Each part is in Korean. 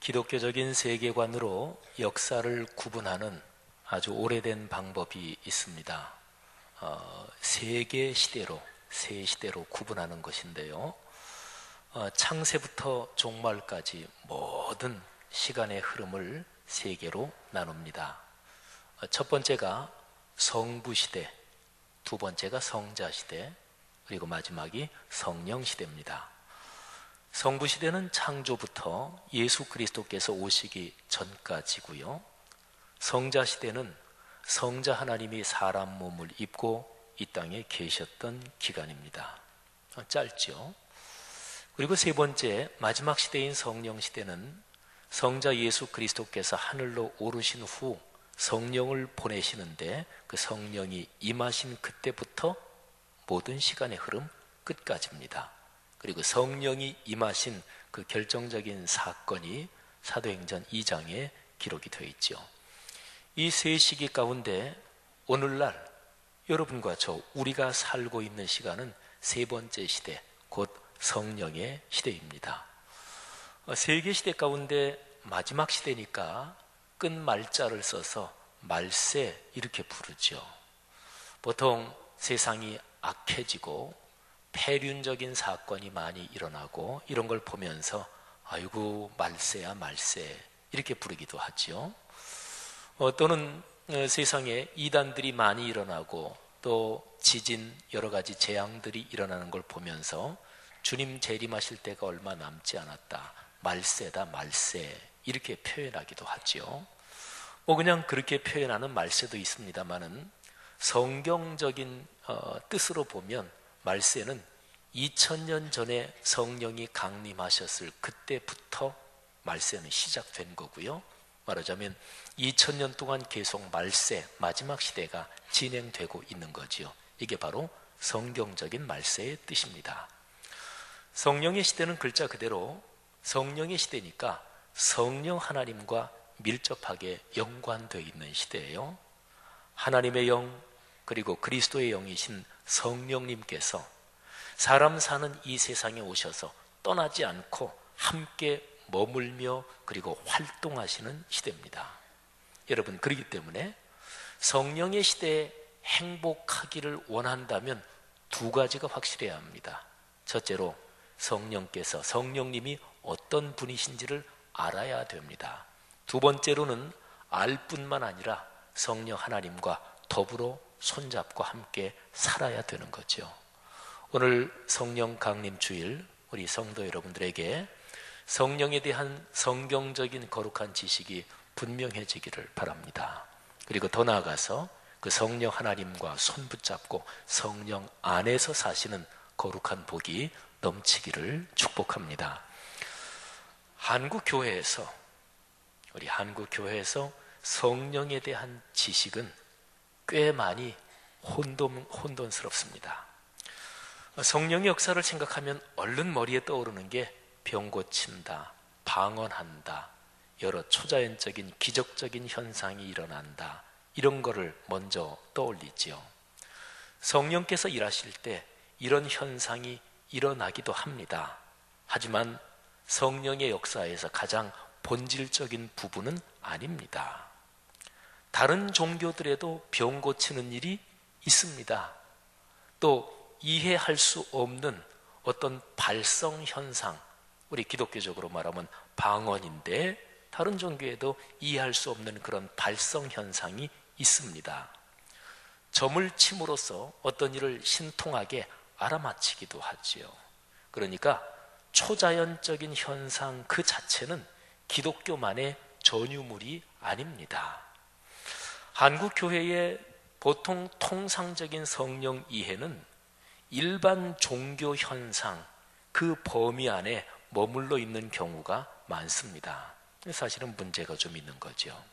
기독교적인 세계관으로 역사를 구분하는 아주 오래된 방법이 있습니다. 세계 시대로, 세 시대로 구분하는 것인데요. 창세부터 종말까지 모든 시간의 흐름을 세 개로 나눕니다. 첫 번째가 성부시대, 두 번째가 성자시대, 그리고 마지막이 성령시대입니다. 성부시대는 창조부터 예수 그리스도께서 오시기 전까지고요. 성자시대는 성자 하나님이 사람 몸을 입고 이 땅에 계셨던 기간입니다. 짧죠. 그리고 세 번째 마지막 시대인 성령시대는 성자 예수 그리스도께서 하늘로 오르신 후 성령을 보내시는데 그 성령이 임하신 그때부터 모든 시간의 흐름 끝까지입니다. 그리고 성령이 임하신 그 결정적인 사건이 사도행전 2장에 기록이 되어 있죠. 이 세 시기 가운데 오늘날 여러분과 저 우리가 살고 있는 시간은 세 번째 시대, 곧 성령의 시대입니다. 세계 시대 가운데 마지막 시대니까 끝말자를 써서 말세 이렇게 부르죠. 보통 세상이 악해지고 폐륜적인 사건이 많이 일어나고 이런 걸 보면서 아이고 말세야 말세 이렇게 부르기도 하죠. 또는 세상에 이단들이 많이 일어나고 또 지진 여러 가지 재앙들이 일어나는 걸 보면서 주님 재림하실 때가 얼마 남지 않았다, 말세다 말세 이렇게 표현하기도 하죠. 그냥 그렇게 표현하는 말세도 있습니다만은 성경적인 뜻으로 보면 말세는 2000년 전에 성령이 강림하셨을 그때부터 말세는 시작된 거고요. 말하자면 2000년 동안 계속 말세, 마지막 시대가 진행되고 있는 거지요. 이게 바로 성경적인 말세의 뜻입니다. 성령의 시대는 글자 그대로 성령의 시대니까 성령 하나님과 밀접하게 연관되어 있는 시대예요. 하나님의 영 그리고 그리스도의 영이신 성령님께서 사람 사는 이 세상에 오셔서 떠나지 않고 함께 머물며 그리고 활동하시는 시대입니다. 여러분, 그렇기 때문에 성령의 시대에 행복하기를 원한다면 두 가지가 확실해야 합니다. 첫째로 성령께서, 성령님이 어떤 분이신지를 알아야 됩니다. 두 번째로는 알 뿐만 아니라 성령 하나님과 더불어 손잡고 함께 살아야 되는 거죠. 오늘 성령 강림 주일 우리 성도 여러분들에게 성령에 대한 성경적인 거룩한 지식이 분명해지기를 바랍니다. 그리고 더 나아가서 그 성령 하나님과 손 붙잡고 성령 안에서 사시는 거룩한 복이 넘치기를 축복합니다. 우리 한국 교회에서 성령에 대한 지식은 꽤 많이 혼돈스럽습니다. 성령의 역사를 생각하면 얼른 머리에 떠오르는 게 병 고친다, 방언한다, 여러 초자연적인 기적적인 현상이 일어난다, 이런 거를 먼저 떠올리지요. 성령께서 일하실 때 이런 현상이 일어나기도 합니다. 하지만 성령의 역사에서 가장 본질적인 부분은 아닙니다. 다른 종교들에도 병 고치는 일이 있습니다. 또 이해할 수 없는 어떤 발성 현상, 우리 기독교적으로 말하면 방언인데 다른 종교에도 이해할 수 없는 그런 발성 현상이 있습니다. 점을 침으로써 어떤 일을 신통하게 알아맞히기도 하지요. 그러니까 초자연적인 현상 그 자체는 기독교만의 전유물이 아닙니다. 한국 교회의 보통 통상적인 성령 이해는 일반 종교 현상 그 범위 안에 머물러 있는 경우가 많습니다. 사실은 문제가 좀 있는 거죠.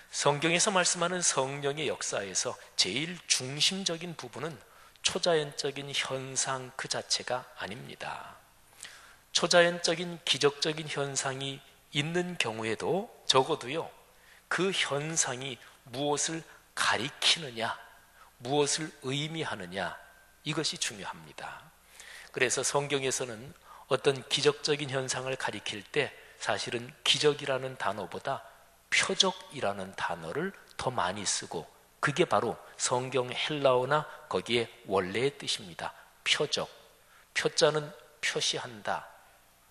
성경에서 말씀하는 성령의 역사에서 제일 중심적인 부분은 초자연적인 현상 그 자체가 아닙니다. 초자연적인 기적적인 현상이 있는 경우에도 적어도요, 그 현상이 무엇을 가리키느냐, 무엇을 의미하느냐, 이것이 중요합니다. 그래서 성경에서는 어떤 기적적인 현상을 가리킬 때 사실은 기적이라는 단어보다 표적이라는 단어를 더 많이 쓰고, 그게 바로 성경 헬라어나 거기에 원래의 뜻입니다. 표적. 표자는 표시한다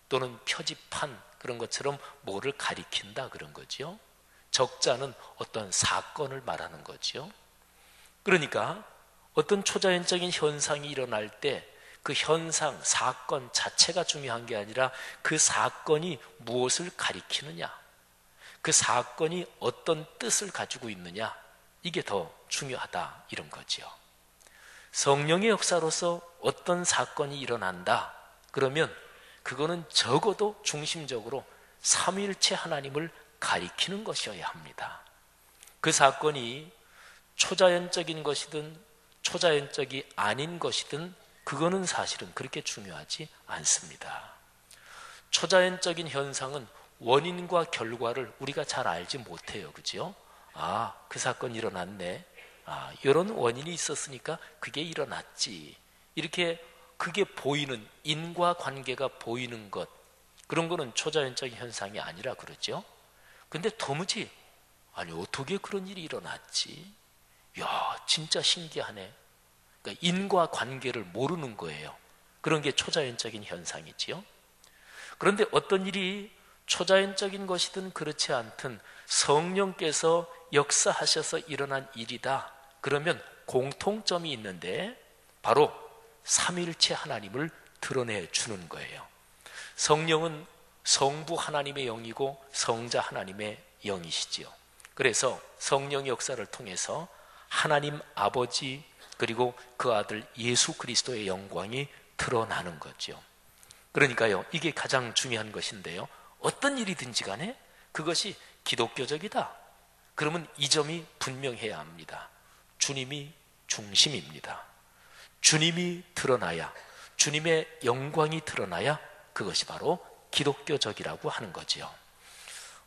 또는 표지판, 그런 것처럼 뭐를 가리킨다 그런 거죠. 적자는 어떤 사건을 말하는 거죠. 그러니까 어떤 초자연적인 현상이 일어날 때 그 현상, 사건 자체가 중요한 게 아니라 그 사건이 무엇을 가리키느냐, 그 사건이 어떤 뜻을 가지고 있느냐, 이게 더 중요하다 이런 거죠. 성령의 역사로서 어떤 사건이 일어난다 그러면 그거는 적어도 중심적으로 삼위일체 하나님을 가리키는 것이어야 합니다. 그 사건이 초자연적인 것이든 초자연적이 아닌 것이든 그거는 사실은 그렇게 중요하지 않습니다. 초자연적인 현상은 원인과 결과를 우리가 잘 알지 못해요. 그죠? 아, 그 사건이 일어났네. 아, 이런 원인이 있었으니까 그게 일어났지. 이렇게 그게 보이는, 인과관계가 보이는 것, 그런 거는 초자연적인 현상이 아니라 그러죠. 근데 도무지, 아니 어떻게 그런 일이 일어났지? 야, 진짜 신기하네. 그러니까 인과관계를 모르는 거예요. 그런 게 초자연적인 현상이지요. 그런데 어떤 일이 초자연적인 것이든 그렇지 않든 성령께서 역사하셔서 일어난 일이다 그러면 공통점이 있는데 바로 삼위일체 하나님을 드러내 주는 거예요. 성령은 성부 하나님의 영이고 성자 하나님의 영이시지요. 그래서 성령의 역사를 통해서 하나님 아버지 그리고 그 아들 예수 그리스도의 영광이 드러나는 거죠. 그러니까요, 이게 가장 중요한 것인데요, 어떤 일이든지 간에 그것이 기독교적이다 그러면 이 점이 분명해야 합니다. 주님이 중심입니다. 주님이 드러나야, 주님의 영광이 드러나야 그것이 바로 기독교적이라고 하는 거지요.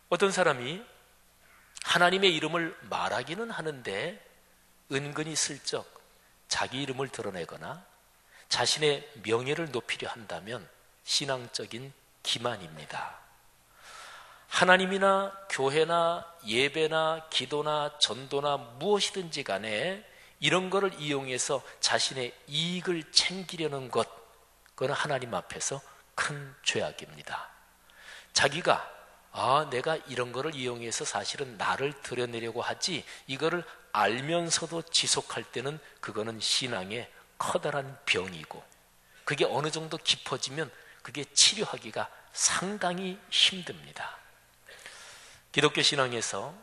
어떤 사람이 하나님의 이름을 말하기는 하는데 은근히 슬쩍 자기 이름을 드러내거나 자신의 명예를 높이려 한다면 신앙적인 기만입니다. 하나님이나 교회나 예배나 기도나 전도나 무엇이든지 간에 이런 거를 이용해서 자신의 이익을 챙기려는 것, 그건 하나님 앞에서 큰 죄악입니다. 자기가 내가 이런 거를 이용해서 사실은 나를 드러내려고 하지, 이거를 알면서도 지속할 때는 그거는 신앙의 커다란 병이고, 그게 어느 정도 깊어지면 그게 치료하기가 상당히 힘듭니다. 기독교 신앙에서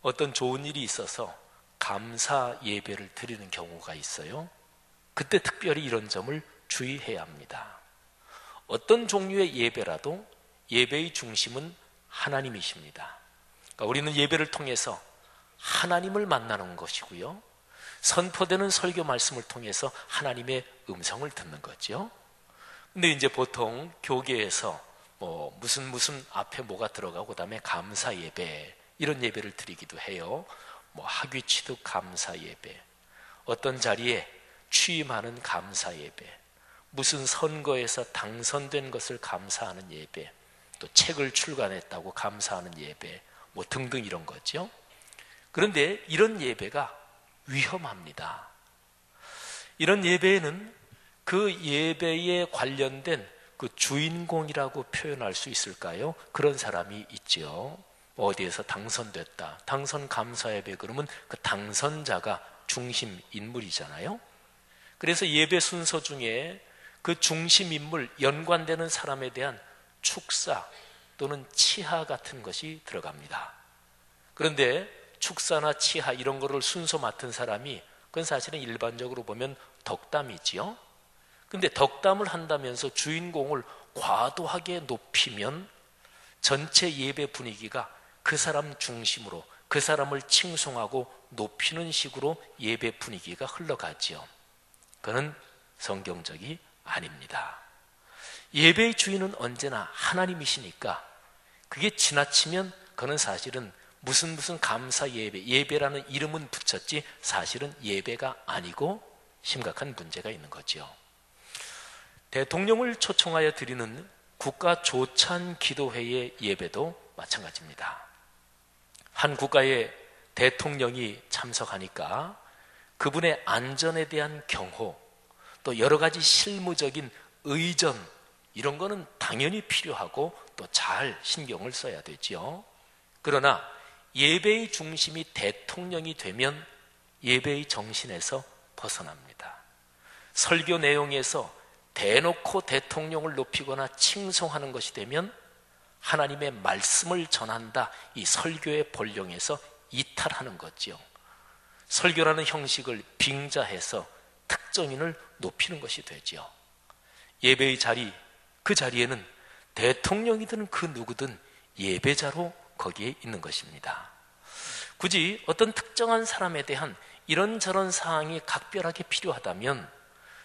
어떤 좋은 일이 있어서 감사 예배를 드리는 경우가 있어요. 그때 특별히 이런 점을 주의해야 합니다. 어떤 종류의 예배라도 예배의 중심은 하나님이십니다. 그러니까 우리는 예배를 통해서 하나님을 만나는 것이고요, 선포되는 설교 말씀을 통해서 하나님의 음성을 듣는 거죠. 근데 이제 보통 교계에서 무슨 앞에 뭐가 들어가고 그다음에 감사 예배, 이런 예배를 드리기도 해요. 학위 취득 감사 예배, 어떤 자리에 취임하는 감사 예배, 무슨 선거에서 당선된 것을 감사하는 예배, 또 책을 출간했다고 감사하는 예배, 등등 이런 거죠. 그런데 이런 예배가 위험합니다. 이런 예배에는 그 예배에 관련된 그 주인공이라고 표현할 수 있을까요? 그런 사람이 있죠. 어디에서 당선됐다, 당선 감사 예배, 그러면 그 당선자가 중심 인물이잖아요. 그래서 예배 순서 중에 그 중심 인물, 연관되는 사람에 대한 축사 또는 치하 같은 것이 들어갑니다. 그런데 축사나 치하 이런 거를 순서 맡은 사람이, 그건 사실은 일반적으로 보면 덕담이지요. 근데 덕담을 한다면서 주인공을 과도하게 높이면 전체 예배 분위기가 그 사람 중심으로 그 사람을 칭송하고 높이는 식으로 예배 분위기가 흘러가지요. 그는 성경적이 아닙니다. 예배의 주인은 언제나 하나님이시니까 그게 지나치면 그는 사실은 무슨 감사 예배라는 이름은 붙였지 사실은 예배가 아니고 심각한 문제가 있는 거죠. 대통령을 초청하여 드리는 국가 조찬 기도회의 예배도 마찬가지입니다. 한 국가의 대통령이 참석하니까 그분의 안전에 대한 경호, 또 여러 가지 실무적인 의전, 이런 거는 당연히 필요하고 또 잘 신경을 써야 되지요. 그러나 예배의 중심이 대통령이 되면 예배의 정신에서 벗어납니다. 설교 내용에서 대놓고 대통령을 높이거나 칭송하는 것이 되면 하나님의 말씀을 전한다, 이 설교의 본령에서 이탈하는 거지요. 설교라는 형식을 빙자해서 특정인을 높이는 것이 되지요. 예배의 자리, 그 자리에는 대통령이든 그 누구든 예배자로 거기에 있는 것입니다. 굳이 어떤 특정한 사람에 대한 이런저런 사항이 각별하게 필요하다면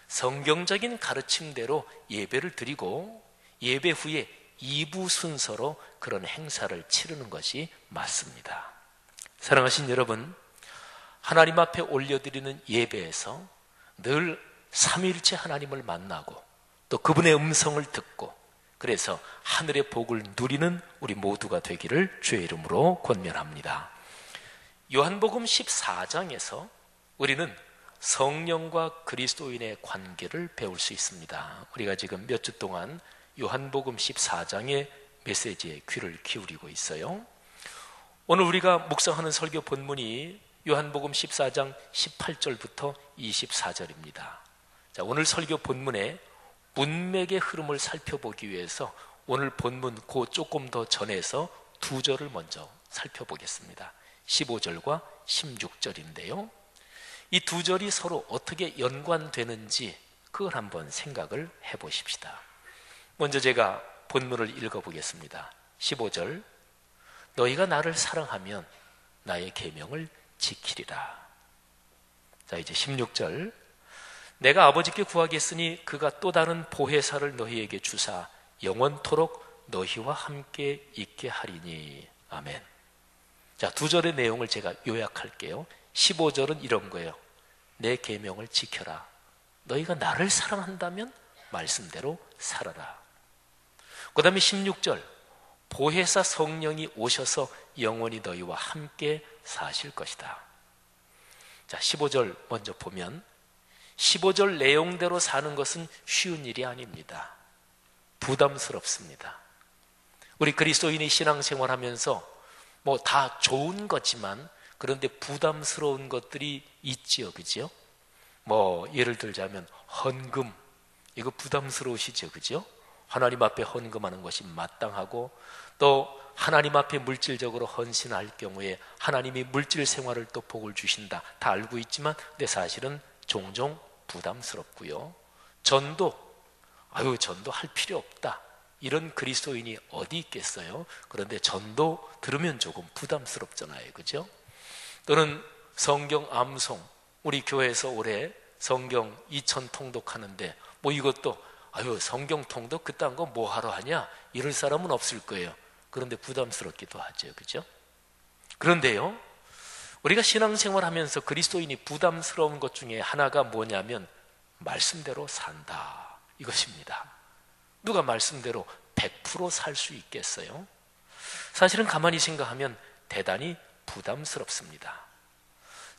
성경적인 가르침대로 예배를 드리고 예배 후에 2부 순서로 그런 행사를 치르는 것이 맞습니다. 사랑하신 여러분, 하나님 앞에 올려드리는 예배에서 늘 삼위일체 하나님을 만나고 또 그분의 음성을 듣고 그래서 하늘의 복을 누리는 우리 모두가 되기를 주의 이름으로 권면합니다. 요한복음 14장에서 우리는 성령과 그리스도인의 관계를 배울 수 있습니다. 우리가 지금 몇 주 동안 요한복음 14장의 메시지에 귀를 기울이고 있어요. 오늘 우리가 묵상하는 설교 본문이 요한복음 14장 18절부터 24절입니다. 자, 오늘 설교 본문의 문맥의 흐름을 살펴보기 위해서 오늘 본문 그 조금 더 전에서 두 절을 먼저 살펴보겠습니다. 15절과 16절인데요. 이 두 절이 서로 어떻게 연관되는지 그걸 한번 생각을 해보십시다. 먼저 제가 본문을 읽어보겠습니다. 15절, 너희가 나를 사랑하면 나의 계명을 지키리라. 자, 이제 16절, 내가 아버지께 구하겠으니 그가 또 다른 보혜사를 너희에게 주사 영원토록 너희와 함께 있게 하리니. 아멘. 자, 두 절의 내용을 제가 요약할게요. 15절은 이런 거예요. 내 계명을 지켜라. 너희가 나를 사랑한다면 말씀대로 살아라. 그 다음에 16절, 보혜사 성령이 오셔서 영원히 너희와 함께 사실 것이다. 자, 15절 먼저 보면 15절 내용대로 사는 것은 쉬운 일이 아닙니다. 부담스럽습니다. 우리 그리스도인이 신앙생활하면서 뭐 다 좋은 거지만 그런데 부담스러운 것들이 있지요, 그죠? 뭐 예를 들자면 헌금, 이거 부담스러우시죠, 그죠? 하나님 앞에 헌금하는 것이 마땅하고 또 하나님 앞에 물질적으로 헌신할 경우에 하나님이 물질 생활을 또 복을 주신다, 다 알고 있지만 근데 사실은 종종 부담스럽고요. 전도, 전도 할 필요 없다, 이런 그리스도인이 어디 있겠어요? 그런데 전도 들으면 조금 부담스럽잖아요, 그죠? 또는 성경 암송, 우리 교회에서 올해 성경 2000 통독하는데 뭐 이것도 성경 통독 그딴 거 뭐 하러 하냐, 이럴 사람은 없을 거예요. 그런데 부담스럽기도 하죠, 그죠? 그런데요, 우리가 신앙생활 하면서 그리스도인이 부담스러운 것 중에 하나가 뭐냐면 말씀대로 산다, 이것입니다. 누가 말씀대로 100% 살 수 있겠어요? 사실은 가만히 생각하면 대단히 부담스럽습니다.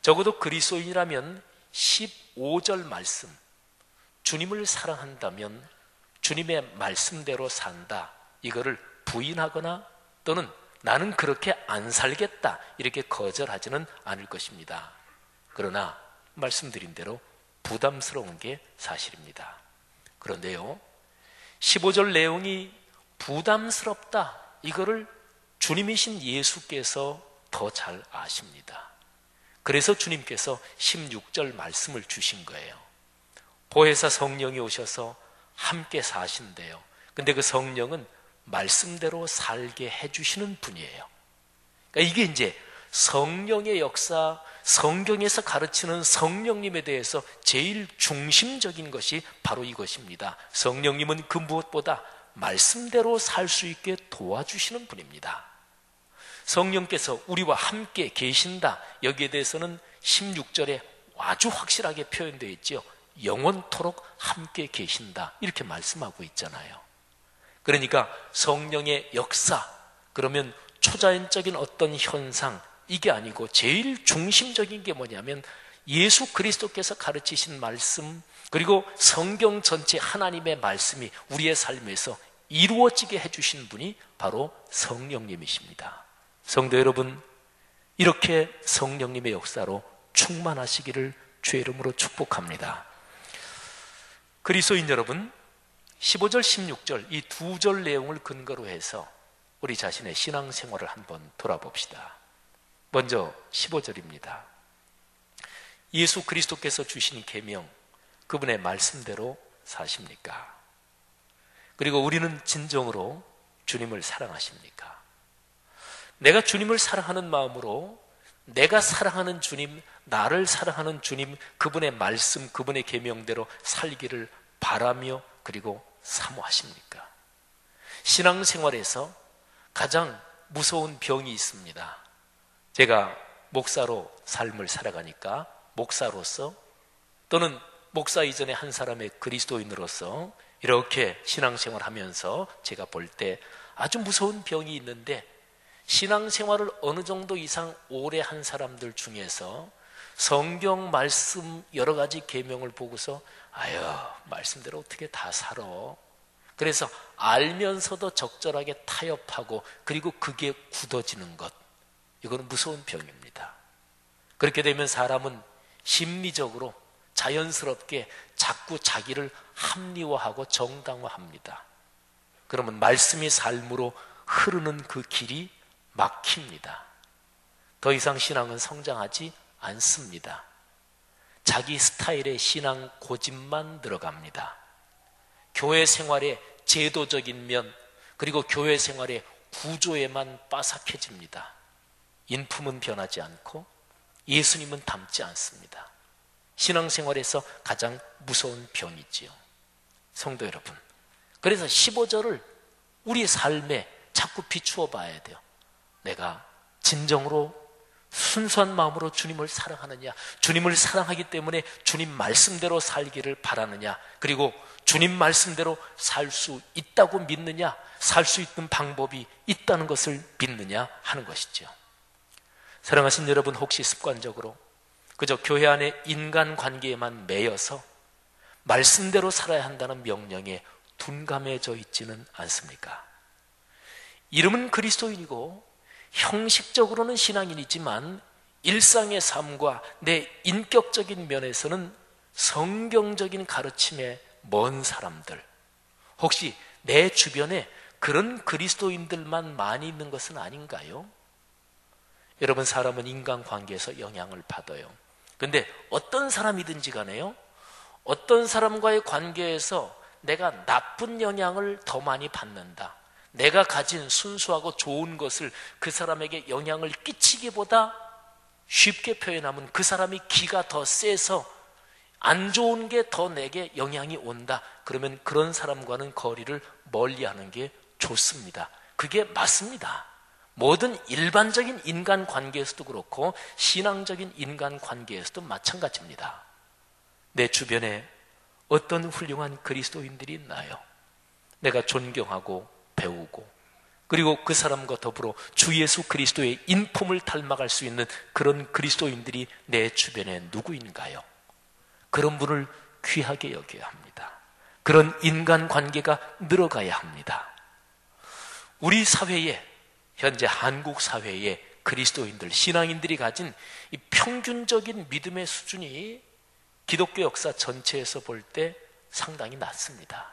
적어도 그리스도인이라면 15절 말씀, 주님을 사랑한다면 주님의 말씀대로 산다, 이거를 부인하거나 또는 나는 그렇게 안 살겠다, 이렇게 거절하지는 않을 것입니다. 그러나 말씀드린 대로 부담스러운 게 사실입니다. 그런데요, 15절 내용이 부담스럽다, 이거를 주님이신 예수께서 더 잘 아십니다. 그래서 주님께서 16절 말씀을 주신 거예요. 보혜사 성령이 오셔서 함께 사신대요. 근데 그 성령은 말씀대로 살게 해주시는 분이에요. 그러니까 이게 이제 성령의 역사, 성경에서 가르치는 성령님에 대해서 제일 중심적인 것이 바로 이것입니다. 성령님은 그 무엇보다 말씀대로 살 수 있게 도와주시는 분입니다. 성령께서 우리와 함께 계신다, 여기에 대해서는 16절에 아주 확실하게 표현되어 있죠. 영원토록 함께 계신다, 이렇게 말씀하고 있잖아요. 그러니까 성령의 역사, 그러면 초자연적인 어떤 현상, 이게 아니고 제일 중심적인 게 뭐냐면 예수 그리스도께서 가르치신 말씀, 그리고 성경 전체 하나님의 말씀이 우리의 삶에서 이루어지게 해주신 분이 바로 성령님이십니다. 성도 여러분, 이렇게 성령님의 역사로 충만하시기를 주의 이름으로 축복합니다. 그리스도인 여러분, 15절 16절 이 두 절 내용을 근거로 해서 우리 자신의 신앙생활을 한번 돌아봅시다. 먼저 15절입니다. 예수 그리스도께서 주신 계명, 그분의 말씀대로 사십니까? 그리고 우리는 진정으로 주님을 사랑하십니까? 내가 주님을 사랑하는 마음으로 내가 사랑하는 주님, 나를 사랑하는 주님, 그분의 말씀, 그분의 계명대로 살기를 바라며 그리고 사모하십니까? 신앙생활에서 가장 무서운 병이 있습니다. 제가 목사로 삶을 살아가니까 목사로서 또는 목사 이전에 한 사람의 그리스도인으로서 이렇게 신앙생활을 하면서 제가 볼 때 아주 무서운 병이 있는데, 신앙생활을 어느 정도 이상 오래 한 사람들 중에서 성경 말씀 여러 가지 계명을 보고서 아유, 말씀대로 어떻게 다 살아. 그래서 알면서도 적절하게 타협하고 그리고 그게 굳어지는 것, 이거는 무서운 병입니다. 그렇게 되면 사람은 심리적으로 자연스럽게 자꾸 자기를 합리화하고 정당화합니다. 그러면 말씀이 삶으로 흐르는 그 길이 막힙니다. 더 이상 신앙은 성장하지 않습니다. 자기 스타일의 신앙 고집만 들어갑니다. 교회 생활의 제도적인 면, 그리고 교회 생활의 구조에만 빠삭해집니다. 인품은 변하지 않고 예수님은 닮지 않습니다. 신앙생활에서 가장 무서운 병이지요. 성도 여러분, 그래서 15절을 우리 삶에 자꾸 비추어 봐야 돼요. 내가 진정으로 순수한 마음으로 주님을 사랑하느냐, 주님을 사랑하기 때문에 주님 말씀대로 살기를 바라느냐, 그리고 주님 말씀대로 살 수 있다고 믿느냐, 살 수 있는 방법이 있다는 것을 믿느냐 하는 것이죠. 사랑하신 여러분, 혹시 습관적으로 그저 교회 안에 인간관계에만 매여서 말씀대로 살아야 한다는 명령에 둔감해져 있지는 않습니까? 이름은 그리스도인이고 형식적으로는 신앙인이지만 일상의 삶과 내 인격적인 면에서는 성경적인 가르침에 먼 사람들, 혹시 내 주변에 그런 그리스도인들만 많이 있는 것은 아닌가요? 여러분, 사람은 인간관계에서 영향을 받아요. 근데 어떤 사람이든지 간에요, 어떤 사람과의 관계에서 내가 나쁜 영향을 더 많이 받는다, 내가 가진 순수하고 좋은 것을 그 사람에게 영향을 끼치기보다 쉽게 표현하면 그 사람이 기가 더 세서 안 좋은 게 더 내게 영향이 온다, 그러면 그런 사람과는 거리를 멀리하는 게 좋습니다. 그게 맞습니다. 모든 일반적인 인간관계에서도 그렇고 신앙적인 인간관계에서도 마찬가지입니다. 내 주변에 어떤 훌륭한 그리스도인들이 있나요? 내가 존경하고 배우고 그리고 그 사람과 더불어 주 예수 그리스도의 인품을 닮아갈 수 있는 그런 그리스도인들이 내 주변에 누구인가요? 그런 분을 귀하게 여겨야 합니다. 그런 인간관계가 늘어가야 합니다. 우리 사회에, 현재 한국 사회의 그리스도인들, 신앙인들이 가진 이 평균적인 믿음의 수준이 기독교 역사 전체에서 볼 때 상당히 낮습니다.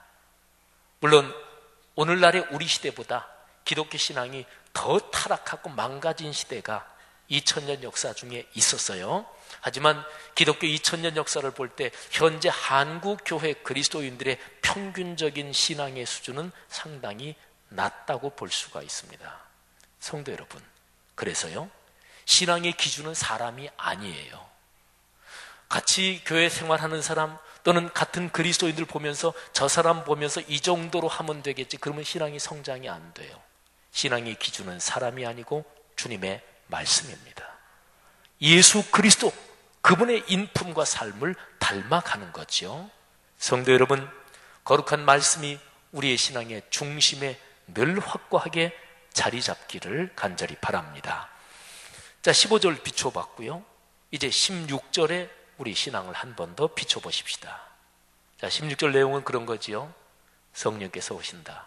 물론 오늘날의 우리 시대보다 기독교 신앙이 더 타락하고 망가진 시대가 2000년 역사 중에 있었어요. 하지만 기독교 2000년 역사를 볼 때 현재 한국 교회 그리스도인들의 평균적인 신앙의 수준은 상당히 낮다고 볼 수가 있습니다. 성도 여러분, 그래서요, 신앙의 기준은 사람이 아니에요. 같이 교회 생활하는 사람 또는 같은 그리스도인들 보면서 저 사람 보면서 이 정도로 하면 되겠지, 그러면 신앙이 성장이 안 돼요. 신앙의 기준은 사람이 아니고 주님의 말씀입니다. 예수 그리스도, 그분의 인품과 삶을 닮아가는 거죠. 성도 여러분, 거룩한 말씀이 우리의 신앙의 중심에 늘 확고하게 자리 잡기를 간절히 바랍니다. 자, 15절 비춰봤고요. 이제 16절에 우리 신앙을 한 번 더 비춰보십시다. 자, 16절 내용은 그런 거지요. 성령께서 오신다.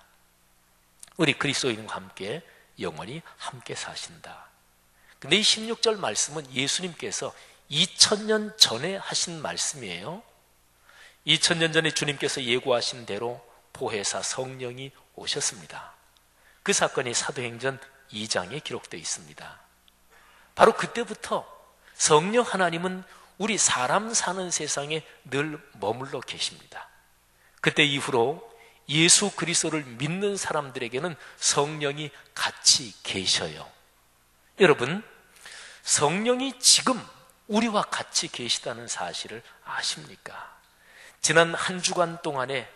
우리 그리스도인과 함께 영원히 함께 사신다. 근데 이 16절 말씀은 예수님께서 2000년 전에 하신 말씀이에요. 2000년 전에 주님께서 예고하신 대로 보혜사 성령이 오셨습니다. 그 사건이 사도행전 2장에 기록되어 있습니다. 바로 그때부터 성령 하나님은 우리 사람 사는 세상에 늘 머물러 계십니다. 그때 이후로 예수 그리스도를 믿는 사람들에게는 성령이 같이 계셔요. 여러분, 성령이 지금 우리와 같이 계시다는 사실을 아십니까? 지난 한 주간 동안에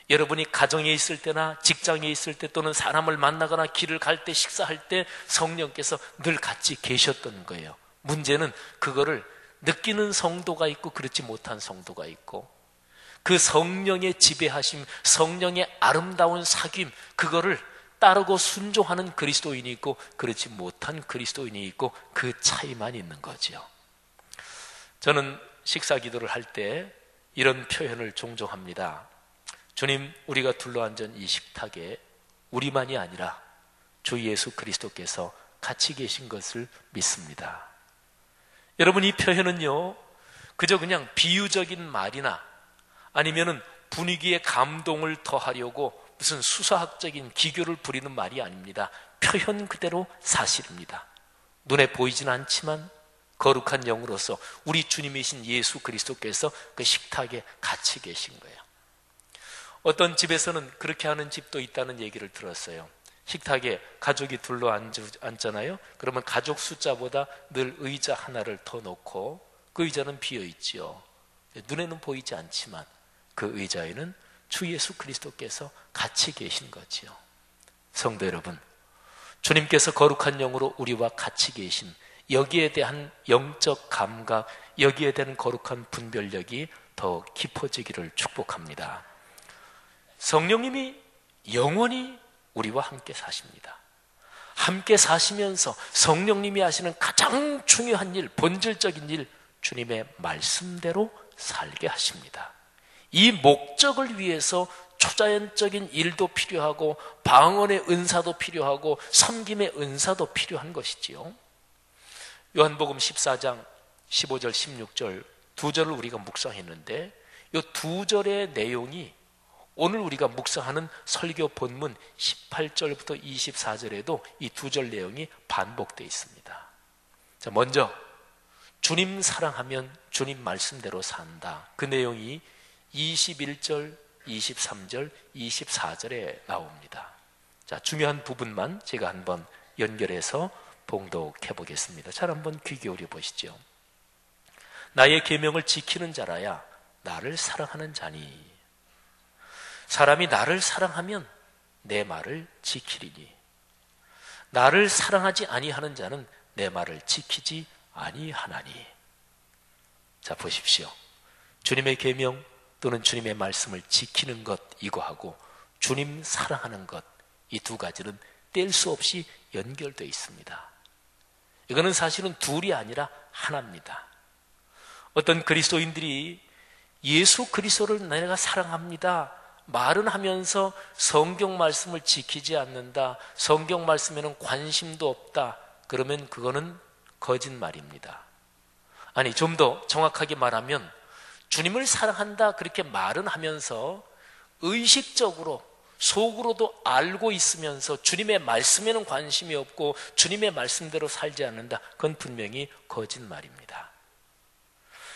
여러분이 가정에 있을 때나 직장에 있을 때 또는 사람을 만나거나 길을 갈 때 식사할 때 성령께서 늘 같이 계셨던 거예요. 문제는 그거를 느끼는 성도가 있고 그렇지 못한 성도가 있고 그 성령의 지배하심, 성령의 아름다운 사귐, 그거를 따르고 순종하는 그리스도인이 있고 그렇지 못한 그리스도인이 있고 그 차이만 있는 거죠. 저는 식사 기도를 할 때 이런 표현을 종종 합니다. 주님, 우리가 둘러앉은 이 식탁에 우리만이 아니라 주 예수 그리스도께서 같이 계신 것을 믿습니다. 여러분, 이 표현은요, 그저 그냥 비유적인 말이나 아니면은 분위기에 감동을 더하려고 무슨 수사학적인 기교를 부리는 말이 아닙니다. 표현 그대로 사실입니다. 눈에 보이진 않지만 거룩한 영으로서 우리 주님이신 예수 그리스도께서 그 식탁에 같이 계신 거예요. 어떤 집에서는 그렇게 하는 집도 있다는 얘기를 들었어요. 식탁에 가족이 둘러 앉잖아요. 그러면 가족 숫자보다 늘 의자 하나를 더 놓고 그 의자는 비어 있지요. 눈에는 보이지 않지만 그 의자에는 주 예수 그리스도께서 같이 계신 거지요. 성도 여러분, 주님께서 거룩한 영으로 우리와 같이 계신 여기에 대한 영적 감각, 여기에 대한 거룩한 분별력이 더 깊어지기를 축복합니다. 성령님이 영원히 우리와 함께 사십니다. 함께 사시면서 성령님이 하시는 가장 중요한 일, 본질적인 일, 주님의 말씀대로 살게 하십니다. 이 목적을 위해서 초자연적인 일도 필요하고 방언의 은사도 필요하고 섬김의 은사도 필요한 것이지요. 요한복음 14장 15절 16절 두 절을 우리가 묵상했는데 이 두 절의 내용이 오늘 우리가 묵상하는 설교 본문 18절부터 24절에도 이 두 절 내용이 반복되어 있습니다. 자, 먼저 주님 사랑하면 주님 말씀대로 산다. 그 내용이 21절, 23절, 24절에 나옵니다. 자, 중요한 부분만 제가 한번 연결해서 봉독해 보겠습니다. 잘 한번 귀 기울여 보시죠. 나의 계명을 지키는 자라야 나를 사랑하는 자니 사람이 나를 사랑하면 내 말을 지키리니 나를 사랑하지 아니하는 자는 내 말을 지키지 아니하나니. 자, 보십시오. 주님의 계명 또는 주님의 말씀을 지키는 것 이거하고 주님 사랑하는 것, 이 두 가지는 뗄 수 없이 연결되어 있습니다. 이거는 사실은 둘이 아니라 하나입니다. 어떤 그리스도인들이 예수 그리스도를 내가 사랑합니다 말은 하면서 성경 말씀을 지키지 않는다, 성경 말씀에는 관심도 없다, 그러면 그거는 거짓말입니다. 아니, 좀 더 정확하게 말하면 주님을 사랑한다 그렇게 말은 하면서 의식적으로 속으로도 알고 있으면서 주님의 말씀에는 관심이 없고 주님의 말씀대로 살지 않는다, 그건 분명히 거짓말입니다.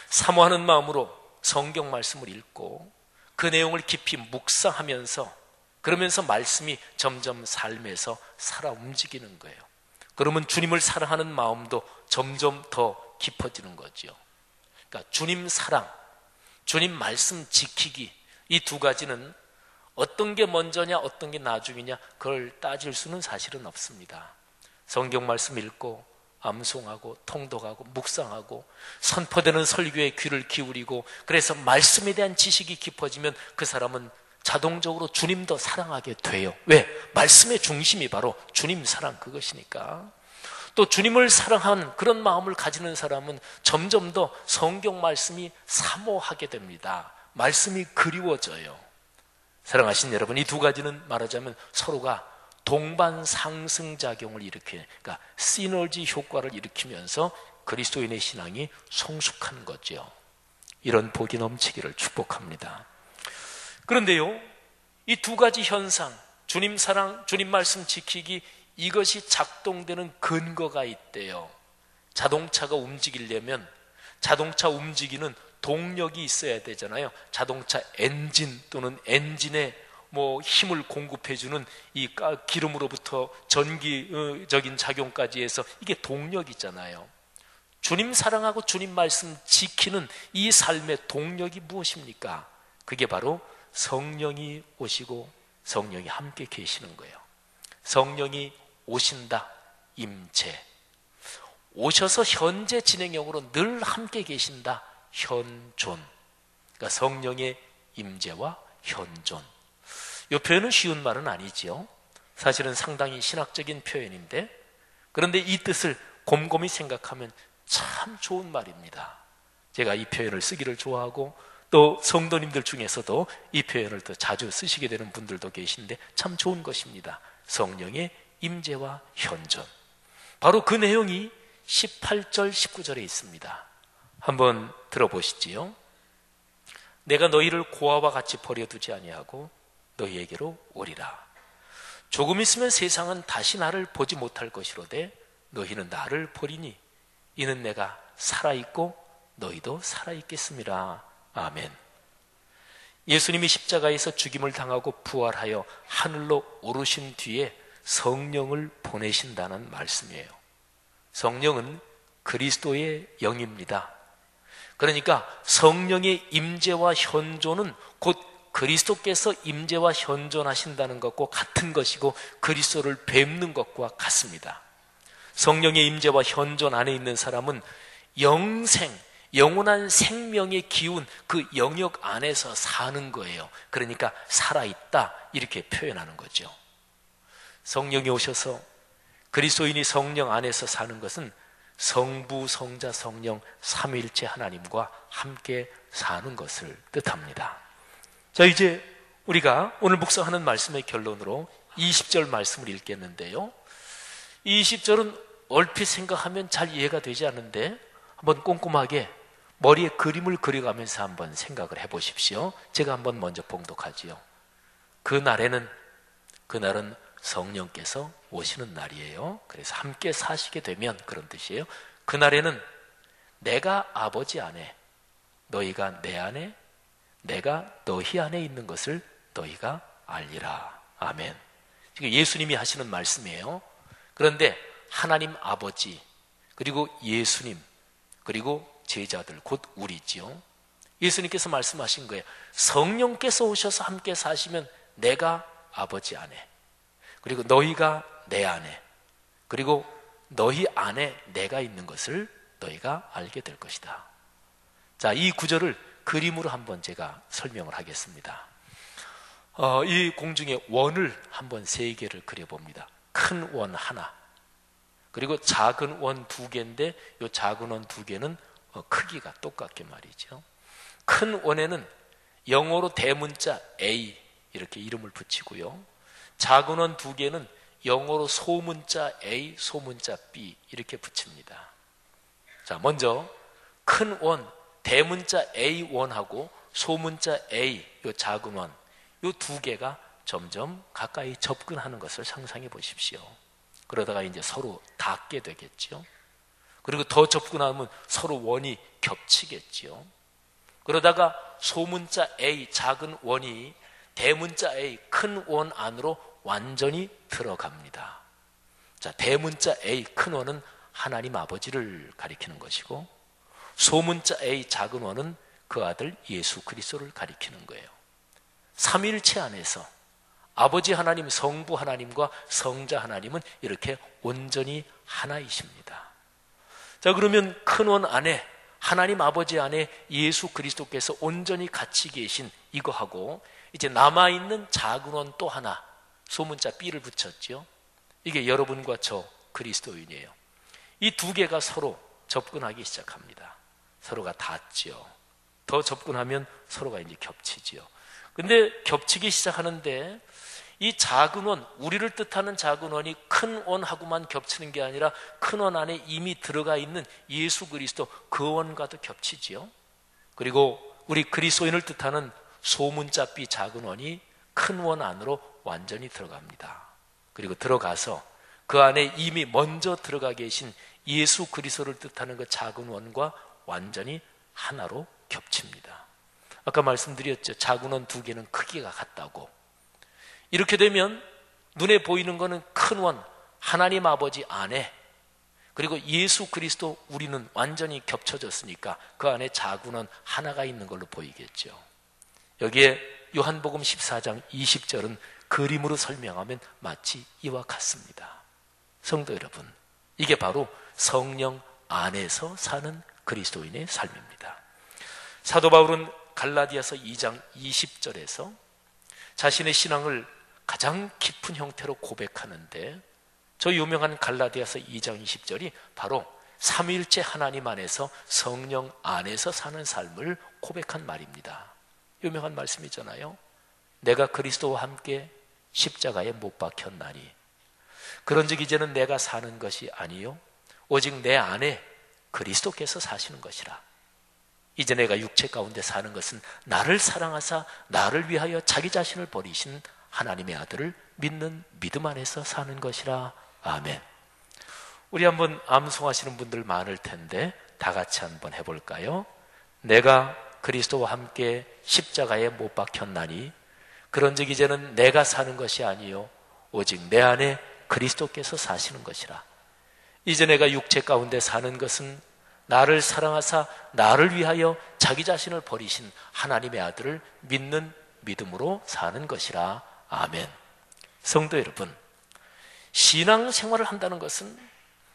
사모하는 마음으로 성경 말씀을 읽고 그 내용을 깊이 묵상하면서 그러면서 말씀이 점점 삶에서 살아 움직이는 거예요. 그러면 주님을 사랑하는 마음도 점점 더 깊어지는 거죠. 그러니까 주님 사랑, 주님 말씀 지키기, 이 두 가지는 어떤 게 먼저냐 어떤 게 나중이냐 그걸 따질 수는 사실은 없습니다. 성경 말씀 읽고 암송하고 통독하고 묵상하고 선포되는 설교에 귀를 기울이고 그래서 말씀에 대한 지식이 깊어지면 그 사람은 자동적으로 주님 더 사랑하게 돼요. 왜? 말씀의 중심이 바로 주님 사랑 그것이니까. 또 주님을 사랑하는 그런 마음을 가지는 사람은 점점 더 성경 말씀이 사모하게 됩니다. 말씀이 그리워져요. 사랑하신 여러분, 이 두 가지는 말하자면 서로가 동반 상승작용을 일으키는, 그러니까 시너지 효과를 일으키면서 그리스도인의 신앙이 성숙한 거죠. 이런 복이 넘치기를 축복합니다. 그런데요, 이 두 가지 현상, 주님 사랑, 주님 말씀 지키기, 이것이 작동되는 근거가 있대요. 자동차가 움직이려면 자동차 움직이는 동력이 있어야 되잖아요. 자동차 엔진 또는 엔진에 힘을 공급해주는 이 기름으로부터 전기적인 작용까지 해서 이게 동력이잖아요. 주님 사랑하고 주님 말씀 지키는 이 삶의 동력이 무엇입니까? 그게 바로 성령이 오시고 성령이 함께 계시는 거예요. 성령이 오신다, 임재. 오셔서 현재 진행형으로 늘 함께 계신다, 현존. 그러니까 성령의 임재와 현존. 이 표현은 쉬운 말은 아니지요. 사실은 상당히 신학적인 표현인데, 그런데 이 뜻을 곰곰이 생각하면 참 좋은 말입니다. 제가 이 표현을 쓰기를 좋아하고 또 성도님들 중에서도 이 표현을 더 자주 쓰시게 되는 분들도 계신데 참 좋은 것입니다. 성령의 임재와 현존. 바로 그 내용이 18절 19절에 있습니다. 한번 들어보시지요. 내가 너희를 고아와 같이 버려두지 아니하고 너희에게로 오리라. 조금 있으면 세상은 다시 나를 보지 못할 것이로되 너희는 나를 보리니 이는 내가 살아있고 너희도 살아있겠음이라. 아멘. 예수님이 십자가에서 죽임을 당하고 부활하여 하늘로 오르신 뒤에 성령을 보내신다는 말씀이에요. 성령은 그리스도의 영입니다. 그러니까 성령의 임재와 현존은 곧 그리스도께서 임재와 현존하신다는 것과 같은 것이고 그리스도를 뵙는 것과 같습니다. 성령의 임재와 현존 안에 있는 사람은 영생, 영원한 생명의 기운, 그 영역 안에서 사는 거예요. 그러니까 살아있다 이렇게 표현하는 거죠. 성령이 오셔서 그리스도인이 성령 안에서 사는 것은 성부, 성자, 성령 삼위일체 하나님과 함께 사는 것을 뜻합니다. 자, 이제 우리가 오늘 묵상하는 말씀의 결론으로 20절 말씀을 읽겠는데요. 이 20절은 얼핏 생각하면 잘 이해가 되지 않는데 한번 꼼꼼하게 머리에 그림을 그려가면서 한번 생각을 해보십시오. 제가 한번 먼저 봉독하지요. 그날은 성령께서 오시는 날이에요. 그래서 함께 사시게 되면 그런 뜻이에요. 그날에는 내가 아버지 안에, 너희가 내 안에, 내가 너희 안에 있는 것을 너희가 알리라. 아멘. 지금 예수님이 하시는 말씀이에요. 그런데 하나님 아버지, 그리고 예수님, 그리고 제자들, 곧 우리지요. 예수님께서 말씀하신 거예요. 성령께서 오셔서 함께 사시면 내가 아버지 안에, 그리고 너희가 내 안에, 그리고 너희 안에 내가 있는 것을 너희가 알게 될 것이다. 자, 이 구절을 그림으로 한번 제가 설명을 하겠습니다. 이 공중에 원을 한번 세 개를 그려봅니다. 큰 원 하나, 그리고 작은 원 두 개인데 이 작은 원 두 개는 크기가 똑같게 말이죠. 큰 원에는 영어로 대문자 A 이렇게 이름을 붙이고요. 작은 원 두 개는 영어로 소문자 A, 소문자 B 이렇게 붙입니다. 자, 먼저 큰 원, 대문자 A1하고 소문자 A, 요 작은 원, 요 두 개가 점점 가까이 접근하는 것을 상상해 보십시오. 그러다가 이제 서로 닿게 되겠죠. 그리고 더 접근하면 서로 원이 겹치겠죠. 그러다가 소문자 A, 작은 원이 대문자 A, 큰 원 안으로 완전히 들어갑니다. 자, 대문자 A, 큰 원은 하나님 아버지를 가리키는 것이고, 소문자 A, 작은 원은 그 아들 예수 그리스도를 가리키는 거예요. 삼위일체 안에서 아버지 하나님, 성부 하나님과 성자 하나님은 이렇게 온전히 하나이십니다. 자, 그러면 큰 원 안에, 하나님 아버지 안에 예수 그리스도께서 온전히 같이 계신 이거하고 이제 남아있는 작은 원 또 하나, 소문자 B를 붙였죠. 이게 여러분과 저 그리스도인이에요. 이 두 개가 서로 접근하기 시작합니다. 서로가 닿죠. 더 접근하면 서로가 이제 겹치지요. 근데 겹치기 시작하는데 이 작은 원, 우리를 뜻하는 작은 원이 큰 원하고만 겹치는 게 아니라 큰 원 안에 이미 들어가 있는 예수 그리스도 그 원과도 겹치지요. 그리고 우리 그리스도인을 뜻하는 소문자 B 작은 원이 큰 원 안으로 완전히 들어갑니다. 그리고 들어가서 그 안에 이미 먼저 들어가 계신 예수 그리스도를 뜻하는 그 작은 원과 완전히 하나로 겹칩니다. 아까 말씀드렸죠. 작은 원 두 개는 크기가 같다고. 이렇게 되면 눈에 보이는 거는 큰 원, 하나님 아버지 안에, 그리고 예수 그리스도 우리는 완전히 겹쳐졌으니까 그 안에 작은 원 하나가 있는 걸로 보이겠죠. 여기에 요한복음 14장 20절은 그림으로 설명하면 마치 이와 같습니다. 성도 여러분, 이게 바로 성령 안에서 사는 그리스도인의 삶입니다. 사도 바울은 갈라디아서 2장 20절에서 자신의 신앙을 가장 깊은 형태로 고백하는데, 저 유명한 갈라디아서 2장 20절이 바로 삼위일체 하나님 안에서 성령 안에서 사는 삶을 고백한 말입니다. 유명한 말씀이잖아요. 내가 그리스도와 함께 십자가에 못 박혔나니 그런즉 이제는 내가 사는 것이 아니요 오직 내 안에 그리스도께서 사시는 것이라. 이제 내가 육체 가운데 사는 것은 나를 사랑하사 나를 위하여 자기 자신을 버리신 하나님의 아들을 믿는 믿음 안에서 사는 것이라. 아멘. 우리 한번 암송하시는 분들 많을 텐데 다 같이 한번 해볼까요? 내가 그리스도와 함께 십자가에 못 박혔나니 그런즉 이제는 내가 사는 것이 아니요 오직 내 안에 그리스도께서 사시는 것이라. 이제 내가 육체 가운데 사는 것은 나를 사랑하사 나를 위하여 자기 자신을 버리신 하나님의 아들을 믿는 믿음으로 사는 것이라. 아멘. 성도 여러분, 신앙생활을 한다는 것은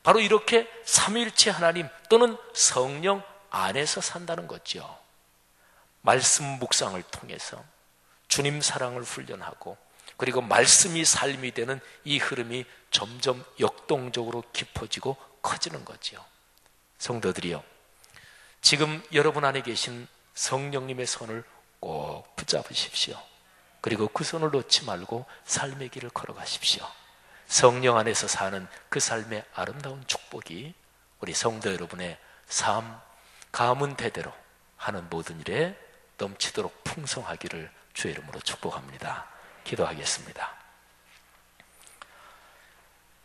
바로 이렇게 삼위일체 하나님 또는 성령 안에서 산다는 거죠. 말씀 묵상을 통해서 주님 사랑을 훈련하고, 그리고 말씀이 삶이 되는 이 흐름이 점점 역동적으로 깊어지고 커지는 거죠. 성도들이요, 지금 여러분 안에 계신 성령님의 손을 꼭 붙잡으십시오. 그리고 그 손을 놓지 말고 삶의 길을 걸어가십시오. 성령 안에서 사는 그 삶의 아름다운 축복이 우리 성도 여러분의 삶 가문 대대로 하는 모든 일에 넘치도록 풍성하기를 주의 이름으로 축복합니다. 기도하겠습니다.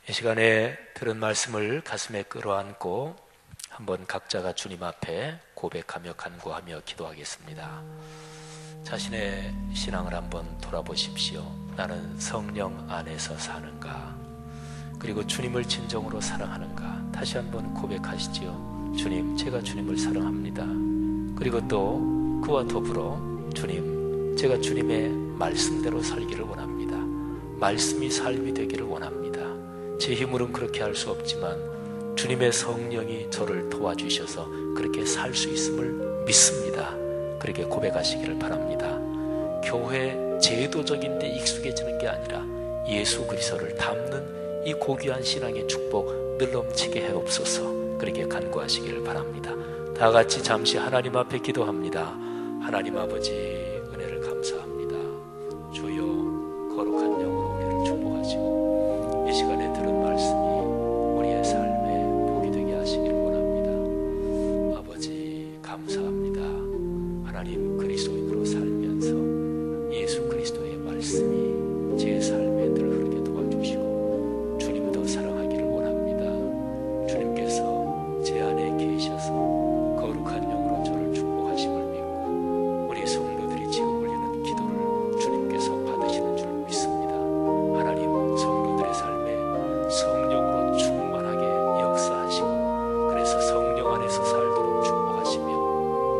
이 시간에 들은 말씀을 가슴에 끌어안고 한번 각자가 주님 앞에 고백하며 간구하며 기도하겠습니다. 자신의 신앙을 한번 돌아보십시오. 나는 성령 안에서 사는가? 그리고 주님을 진정으로 사랑하는가? 다시 한번 고백하시지요. 주님, 제가 주님을 사랑합니다. 그리고 또 그와 더불어 주님, 제가 주님의 말씀대로 살기를 원합니다. 말씀이 삶이 되기를 원합니다. 제 힘으로는 그렇게 할 수 없지만 주님의 성령이 저를 도와주셔서 그렇게 살 수 있음을 믿습니다. 그렇게 고백하시기를 바랍니다. 교회 제도적인 데 익숙해지는 게 아니라 예수 그리스도를 담는 이 고귀한 신앙의 축복 늘 넘치게 해옵소서. 그렇게 간구하시기를 바랍니다. 다 같이 잠시 하나님 앞에 기도합니다. 하나님 아버지, 은혜를 감사합니다. 주여, 거룩한 영으로 우리를 축복하시고 이 시간에 들은 말씀이 우리의 삶에 복이 되게 하시기를 원합니다. 아버지, 감사합니다. 하나님, 그리스도인으로 살면서 예수 그리스도의 말씀이 제 삶에 늘 흐르게 도와주시고 주님도 사랑하기를 원합니다. 주님께서 제 안에 계셔서 거룩한 영으로 저를 축복하심을 믿고 우리 성도들이 지금 올리는 기도를 주님께서 받으시는 줄 믿습니다. 하나님, 성도들의 삶에 성령으로 충만하게 역사하시고 그래서 성령 안에서 살도록 축복하시며,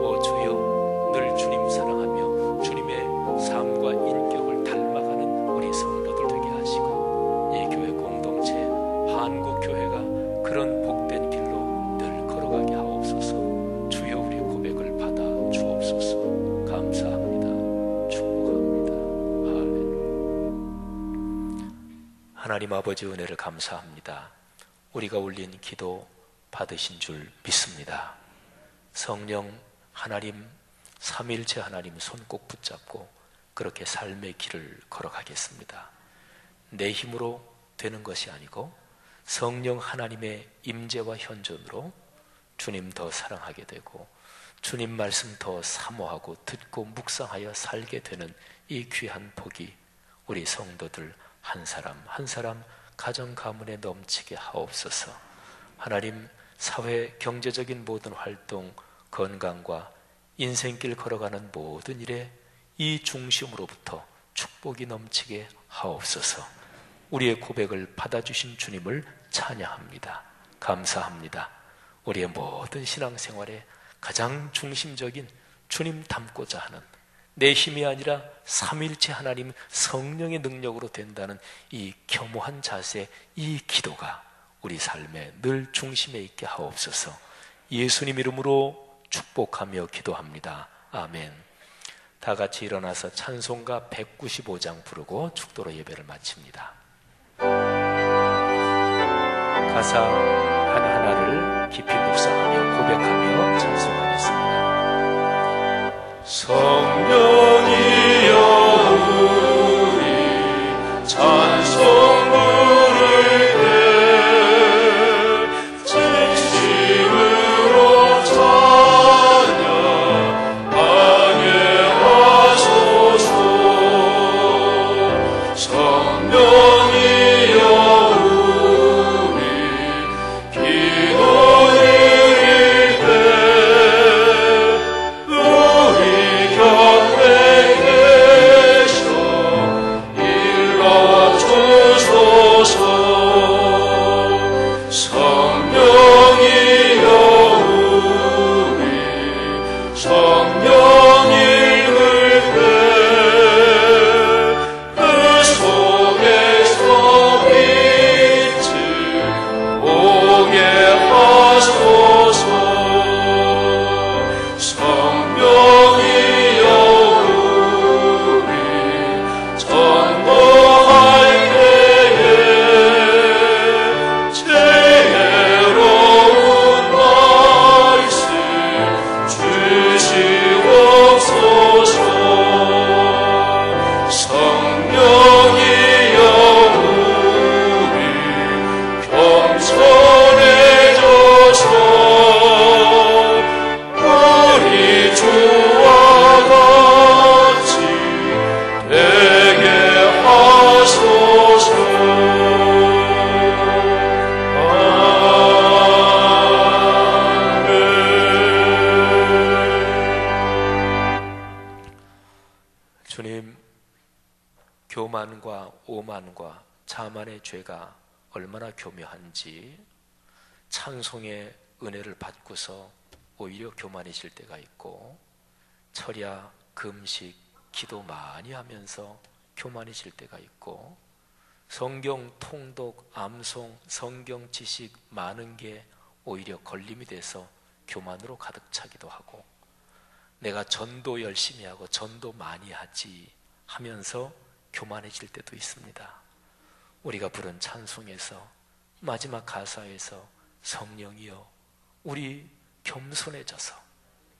오 주여, 늘 주님 사랑하며 주님의 삶과 인격을 닮아가는 우리 성도들 되게 하시고 이 교회 공동체 한국교회가 그런 복된 길로 늘 걸어가게 하옵소서. 주여, 우리 고백을 받아 주옵소서. 감사합니다. 축복합니다. 하나님 아버지 은혜를 감사합니다. 우리가 올린 기도 받으신 줄 믿습니다. 성령 하나님, 삼위일체 하나님 손 꼭 붙잡고 그렇게 삶의 길을 걸어가겠습니다. 내 힘으로 되는 것이 아니고 성령 하나님의 임재와 현존으로 주님 더 사랑하게 되고 주님 말씀 더 사모하고 듣고 묵상하여 살게 되는 이 귀한 복이 우리 성도들 한 사람 한 사람 가정 가문에 넘치게 하옵소서. 하나님, 사회 경제적인 모든 활동, 건강과 인생길 걸어가는 모든 일에 이 중심으로부터 축복이 넘치게 하옵소서. 우리의 고백을 받아주신 주님을 찬양합니다. 감사합니다. 우리의 모든 신앙생활에 가장 중심적인 주님 닮고자 하는, 내 힘이 아니라 삼위일체 하나님 성령의 능력으로 된다는 이 겸허한 자세, 이 기도가 우리 삶의 늘 중심에 있게 하옵소서. 예수님 이름으로 축복하며 기도합니다. 아멘. 다 같이 일어나서 찬송가 195장 부르고 축도로 예배를 마칩니다. 가사 하나하나를 깊이 묵상하며 고백하며 찬송하겠습니다. 성령이여 우리 찬송 부를때 진심으로 찬양하게 하소서. 성령이여 우리 기도 드릴 때 교만과 오만과 자만의 죄가 얼마나 교묘한지 찬송의 은혜를 받고서 오히려 교만해질 때가 있고, 철야, 금식, 기도 많이 하면서 교만해질 때가 있고, 성경 통독, 암송, 성경 지식 많은 게 오히려 걸림이 돼서 교만으로 가득 차기도 하고, 내가 전도 열심히 하고 전도 많이 하지 하면서 교만해질 때도 있습니다. 우리가 부른 찬송에서 마지막 가사에서 성령이여 우리 겸손해져서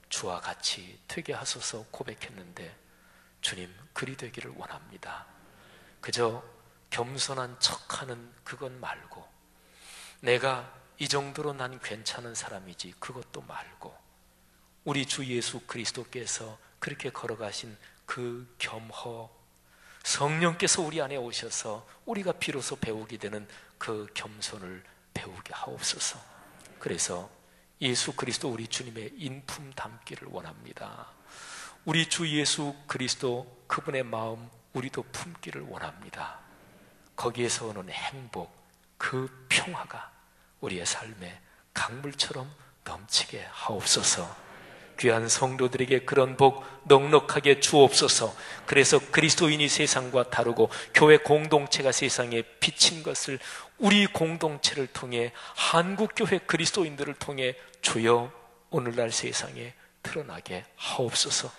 주와 같이 되게 하소서 고백했는데, 주님 그리 되기를 원합니다. 그저 겸손한 척하는 그것 말고, 내가 이 정도로 난 괜찮은 사람이지 그것도 말고, 우리 주 예수 그리스도께서 그렇게 걸어가신 그 겸허, 성령께서 우리 안에 오셔서 우리가 비로소 배우게 되는 그 겸손을 배우게 하옵소서. 그래서 예수 그리스도 우리 주님의 인품 담기를 원합니다. 우리 주 예수 그리스도 그분의 마음 우리도 품기를 원합니다. 거기에서 오는 행복, 그 평화가 우리의 삶에 강물처럼 넘치게 하옵소서. 귀한 성도들에게 그런 복 넉넉하게 주옵소서. 그래서 그리스도인이 세상과 다르고 교회 공동체가 세상에 비친 것을 우리 공동체를 통해, 한국교회 그리스도인들을 통해 주여 오늘날 세상에 드러나게 하옵소서.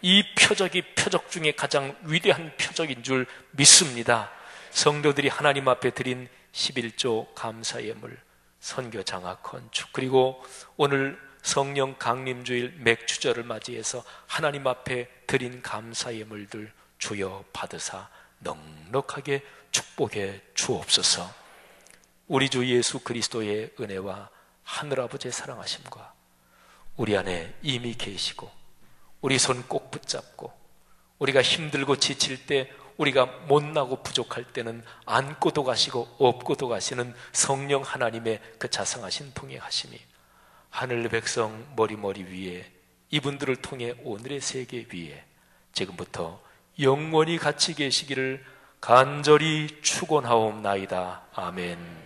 이 표적이 표적 중에 가장 위대한 표적인 줄 믿습니다. 성도들이 하나님 앞에 드린 11조 감사 예물, 선교 장학 건축, 그리고 오늘 성령 강림주일 맥주절을 맞이해서 하나님 앞에 드린 감사 예물들 주여 받으사 넉넉하게 축복해 주옵소서. 우리 주 예수 그리스도의 은혜와 하늘아버지의 사랑하심과 우리 안에 이미 계시고 우리 손 꼭 붙잡고 우리가 힘들고 지칠 때, 우리가 못나고 부족할 때는 안고도 가시고 업고도 가시는 성령 하나님의 그 자성하신 동행하심이 하늘 백성 머리 위에, 이분들을 통해 오늘의 세계 위에 지금부터 영원히 같이 계시기를 간절히 축원하옵나이다. 아멘.